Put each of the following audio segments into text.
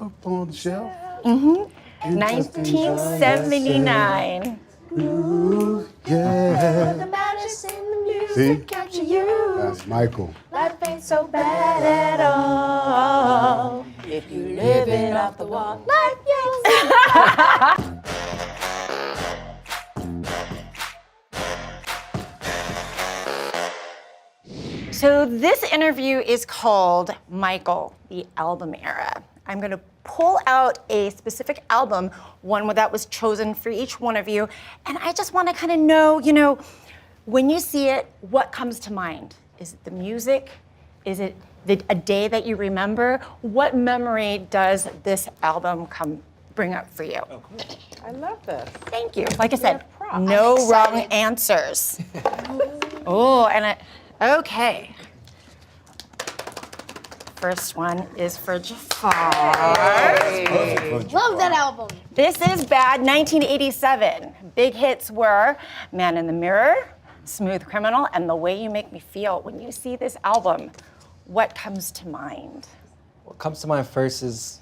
Up on the shelf. 1979. Ooh, yeah. The madness in the music See? capture you. That's Michael. Life ain't so bad at all. If you living off the wall, life ain't So this interview is called Michael, the album era. I'm gonna pull out a specific album, one that was chosen for each one of you, and I just wanna kind of know, when you see it, what comes to mind? Is it the music? Is it a day that you remember? What memory does this album bring up for you? Oh, cool. I love this. Thank you. Like I said, props. no I'm wrong excited. answers. Oh, okay. First one is for Jaafar. Love that album. This is Bad, 1987. Big hits were Man in the Mirror, Smooth Criminal, and The Way You Make Me Feel. When you see this album, what comes to mind? What comes to mind first is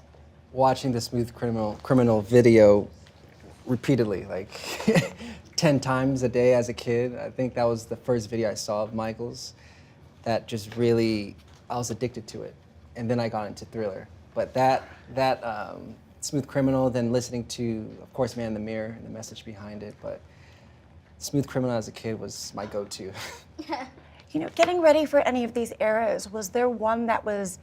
watching the Smooth Criminal video repeatedly, like 10 times a day as a kid. I think that was the first video I saw of Michael's that just really, I was addicted to it. And then I got into Thriller. But that Smooth Criminal, then listening to, of course, Man in the Mirror and the message behind it, but Smooth Criminal as a kid was my go-to. Getting ready for any of these eras, was there one that was,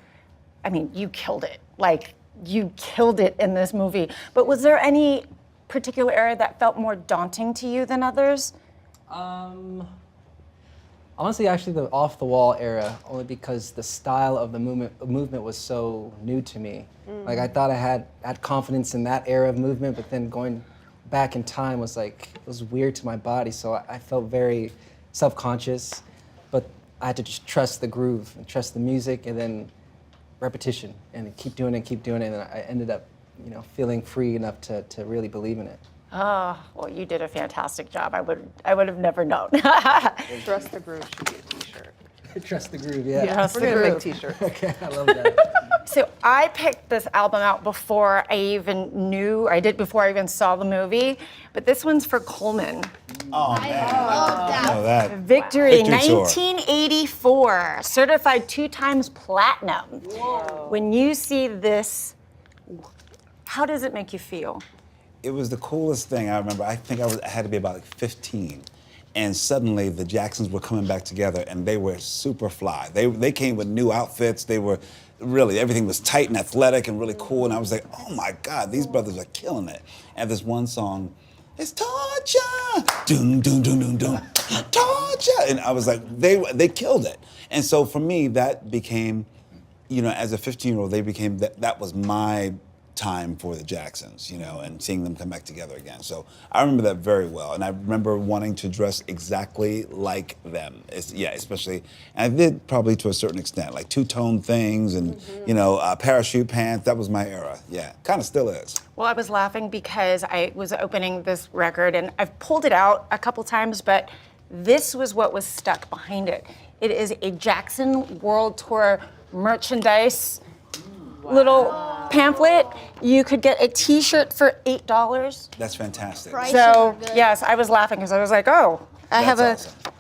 you killed it. Like, you killed it in this movie. But was there any particular era that felt more daunting to you than others? Honestly, actually, the Off the Wall era, only because the style of the movement was so new to me. Like, I thought I had confidence in that era of movement, but then going back in time was like, it was weird to my body, so I felt very self-conscious, but I had to just trust the groove and trust the music, and then repetition, and keep doing it, and then I ended up, feeling free enough to really believe in it. Oh, well, you did a fantastic job. I would have never known. Trust the Groove should be a t-shirt. Trust the groove, yeah. Trust We're the gonna make groove. t-shirts. Okay, I love that. So I picked this album out before I even before I even saw the movie, but this one's for Coleman. Oh, I man. love that. I know that. Victory, Victory Tour. 1984, certified 2 times platinum. Whoa. When you see this, how does it make you feel? It was the coolest thing I remember. I think I had to be about 15. And suddenly the Jacksons were coming back together and they were super fly. They came with new outfits. They were really, everything was tight and athletic and really cool. And I was like, oh my God, these brothers are killing it. And this one song, it's torture, doom, doom, doom, doom, doom, torture. And I was like, they killed it. And so for me, that became, as a 15-year-old, that was my time for the Jacksons, and seeing them come back together again. So I remember that very well, and I remember wanting to dress exactly like them. Especially, and I did probably to a certain extent, like two-tone things and parachute pants. That was my era. Yeah, kind of still is. Well, I was laughing because I was opening this record and I've pulled it out a couple times, but this was what was stuck behind it. It is a Jackson World Tour merchandise little pamphlet. You could get a t-shirt for $8. That's fantastic. Prices So, are good. yes, I was laughing because I was like, oh, I have a... That's awesome.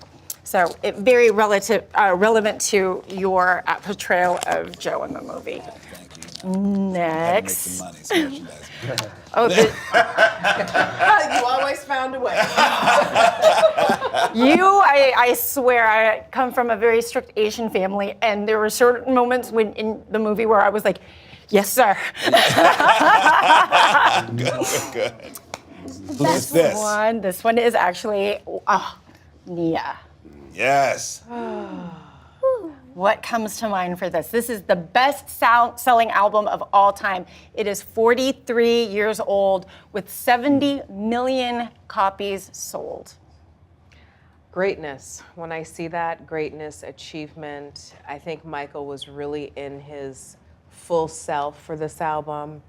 So, it very relevant to your portrayal of Joe in the movie. Thank you. Had to make some Next. money, some merchandise. Oh, You always found a way. I swear, I come from a very strict Asian family, and there were certain moments in the movie where I was like, yes, sir. Good. Who's this? This one is actually Nia. Yes. What comes to mind for this? This is the best-selling album of all time. It is 43 years old with 70 million copies sold. Greatness. When I see that, greatness, achievement, I think Michael was really in his full self for this album.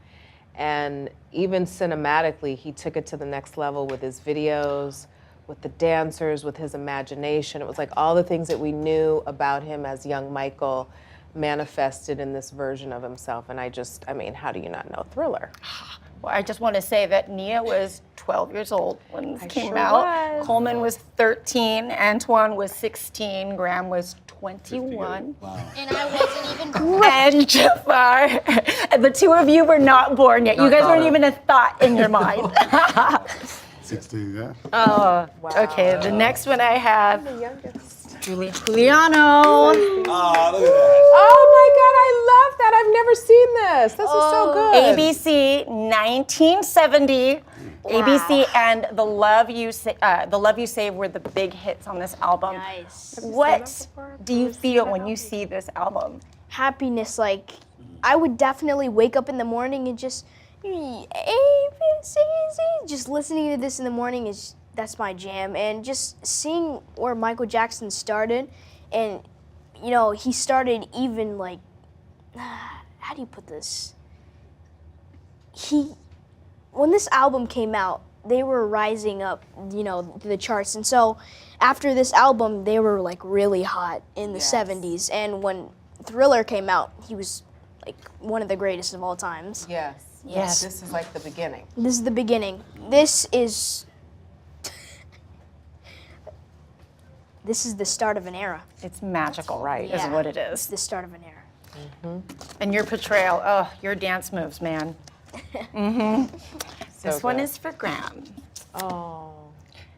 And even cinematically, he took it to the next level with his videos, with the dancers, with his imagination. It was like all the things that we knew about him as young Michael manifested in this version of himself. And I mean, how do you not know Thriller? Well, I just want to say that Nia was 12 years old when this came sure out. was. Coleman was 13, Antoine was 16, Graham was 21. And I wasn't even born. And Jaafar, the two of you were not born yet. You guys weren't even a thought in your mind. 16, yeah. Okay, the next one I have, The youngest. Juliano. Oh, look at that. Oh my God, I love that. I've never seen this. This is so good. ABC 1970. ABC and The Love You Save were the big hits on this album. Nice. What do you feel when you see this album? Happiness, like, I would definitely wake up in the morning and just, A-B-C-Z, just listening to this in the morning that's my jam. And just seeing where Michael Jackson started, and, you know, he started even like, how do you put this? When this album came out, they were rising up, you know, the charts. And so after this album, they were like really hot in the 70s. And when Thriller came out, he was like one of the greatest of all times. Yes. Yes. This is like the beginning. This is the beginning. This is the start of an era. It's magical, right? Yeah. Is what it It's is. the start of an era. And your portrayal, your dance moves, man. This one good. is for Graham. Oh.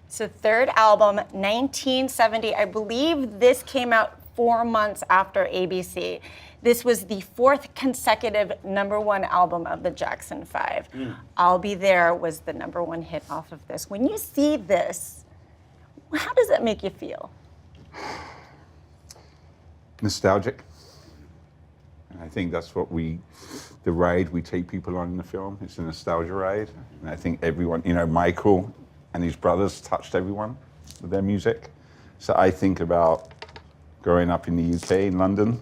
So third album, 1970. I believe this came out 4 months after ABC. This was the fourth consecutive #1 album of the Jackson 5. I'll Be There was the #1 hit off of this. When you see this, how does that make you feel? Nostalgic. And I think that's what the ride we take people on in the film. It's a nostalgia ride. And I think everyone, you know, Michael and his brothers touched everyone with their music. So I think about growing up in the UK, in London,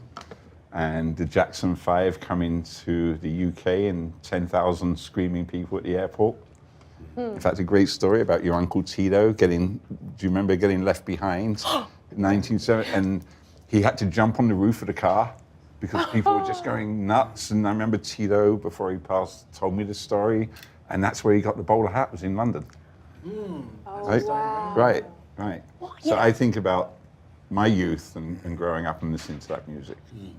and the Jackson 5 coming to the UK and 10,000 screaming people at the airport. In fact, a great story about your Uncle Tito do you remember getting left behind in 1970? And he had to jump on the roof of the car because people were just going nuts. And I remember Tito, before he passed, told me this story. And that's where he got the bowler hat, was in London. Right? wow. Right. So I think about my youth and growing up and listening to that music.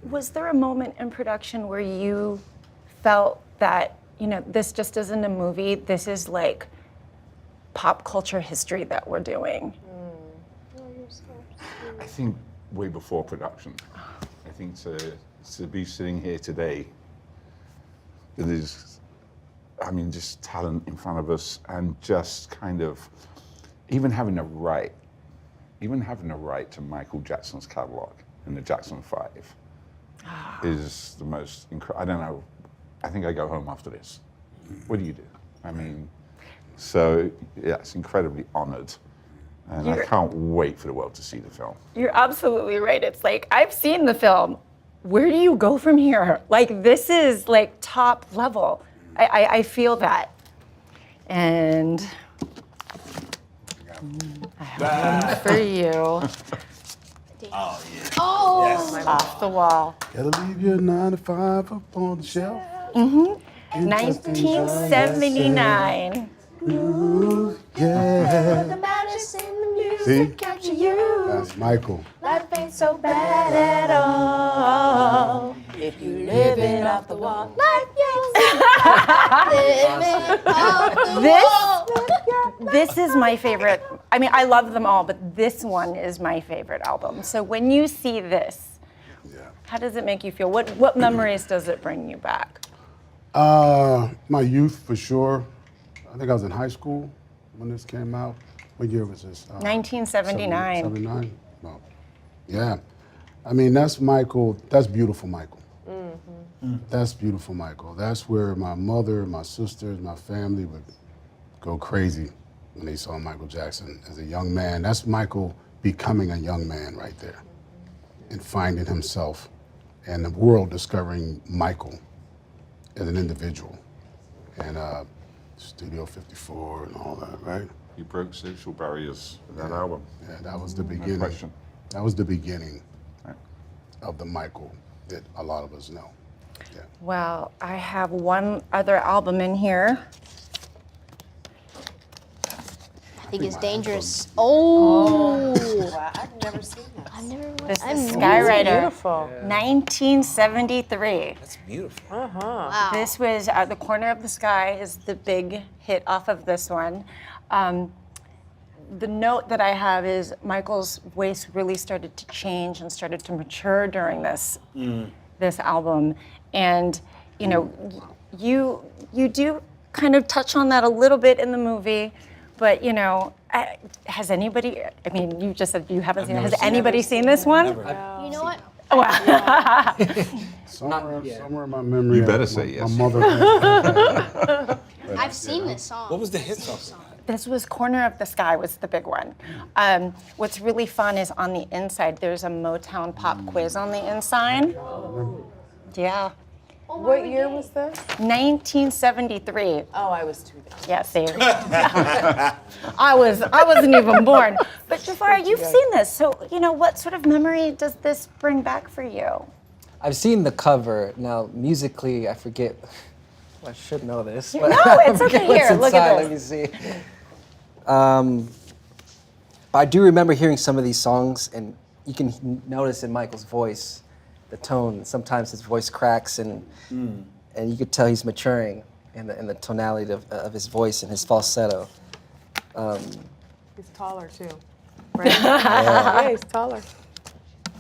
Was there a moment in production where you felt that, you know, this just isn't a movie, this is like pop culture history that we're doing? I think way before production. I think to be sitting here today, there's, I mean, just talent in front of us, and just kind of even having a right to Michael Jackson's catalog and the Jackson 5 is the most incredible. I don't know. I think I go home after this. What do you do? I mean, so yeah, it's incredibly honored. And I can't wait for the world to see the film. You're absolutely right. It's like, I've seen the film. Where do you go from here? Like, this is like top level. I feel that. And I have one for you. Oh, yeah. Oh, Yes. Off the wall. Gotta leave your 9 to 5 up on the shelf. 1979. Yeah. the madness in the music See? capture you. That's Michael. Life ain't so bad at all. If you living off the wall, life living off the wall. This is my favorite. I mean, I love them all, but this one is my favorite album. So when you see this, how does it make you feel? What memories does it bring you back? My youth, for sure. I think I was in high school when this came out. What year was this? 1979. 79? Well, yeah. I mean, that's Michael. That's beautiful Michael. That's beautiful Michael. That's where my mother, my sisters, my family would go crazy when they saw Michael Jackson as a young man. That's Michael becoming a young man right there and finding himself, and the world discovering Michael as an individual. And Studio 54 and all that, right? You broke social barriers with that album. Yeah, that was the beginning. question. That was the beginning Right. of the Michael that a lot of us know. Yeah. Well, I have one other album in here. I think it's my dangerous. album- Oh, Wow, I've never seen this. I've never. This I've is never- Skywriter, Beautiful. 1973. That's beautiful. Wow. This was The Corner of the Sky is the big hit off of this one. The note that I have is Michael's voice really started to change and started to mature during this album, and you know, you do kind of touch on that a little bit in the movie, but you know, has anybody? I mean, you just said you haven't seen it. never Has seen it. anybody seen this one? Never. You know what? Somewhere in my memory. You better my- say yes. My mother. I've seen this song. What was the hit song? This was Corner of the Sky was the big one. What's really fun is on the inside, there's a Motown pop quiz on the inside. Yeah. What year was this? 1973. Oh, I was too young. Yeah, see. I wasn't even born. But Jaafar, you've seen this. So, you know, what sort of memory does this bring back for you? I've seen the cover. Now, musically, I forget. I should know this. No, but it's I okay. forget what's Here, look at inside. Let me see. But I do remember hearing some of these songs, and you can notice in Michael's voice, the tone. Sometimes his voice cracks, and you could tell he's maturing in the tonality of his voice and his falsetto. He's taller too. Right? Yeah, he's taller.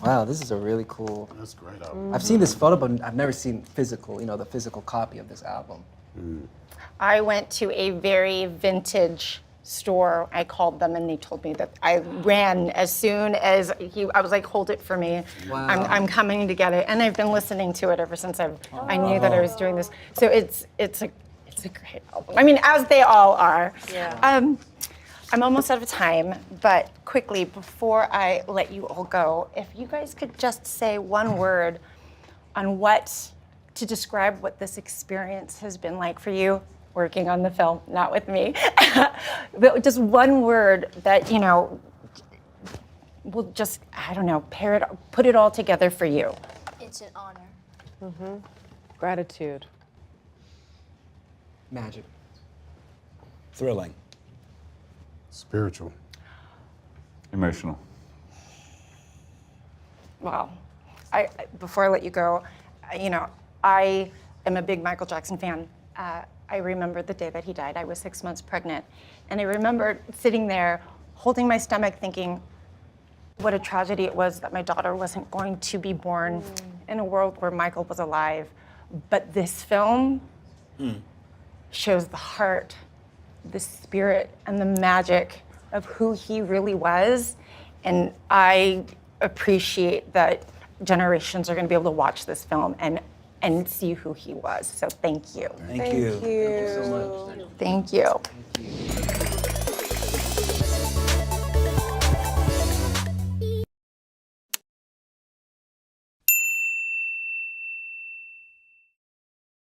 Wow, this is a really cool. That's great album. I've seen this photo, but I've never seen physical. You know, the physical copy of this album. I went to a very vintage store. I called them and they told me that I ran as soon as I was like, hold it for me. Wow. I'm coming to get it. And I've been listening to it ever since I knew that I was doing this. So it's a great album. I mean, as they all are. Yeah. I'm almost out of time, but quickly, before I let you all go, if you guys could just say one word on to describe what this experience has been like for you, working on the film, not with me, but just one word that, you know, will just, I don't know, put it all together for you. It's an honor. Gratitude. Magic. Thrilling. Spiritual. Emotional. Wow. Before I let you go, you know, I am a big Michael Jackson fan. I remember the day that he died. I was 6 months pregnant. And I remember sitting there, holding my stomach, thinking, what a tragedy it was that my daughter wasn't going to be born in a world where Michael was alive. But this film shows the heart, the spirit, and the magic of who he really was. And I appreciate that generations are going to be able to watch this film and see who he was. So thank you. Thank you. Thank you. So much. Thank you.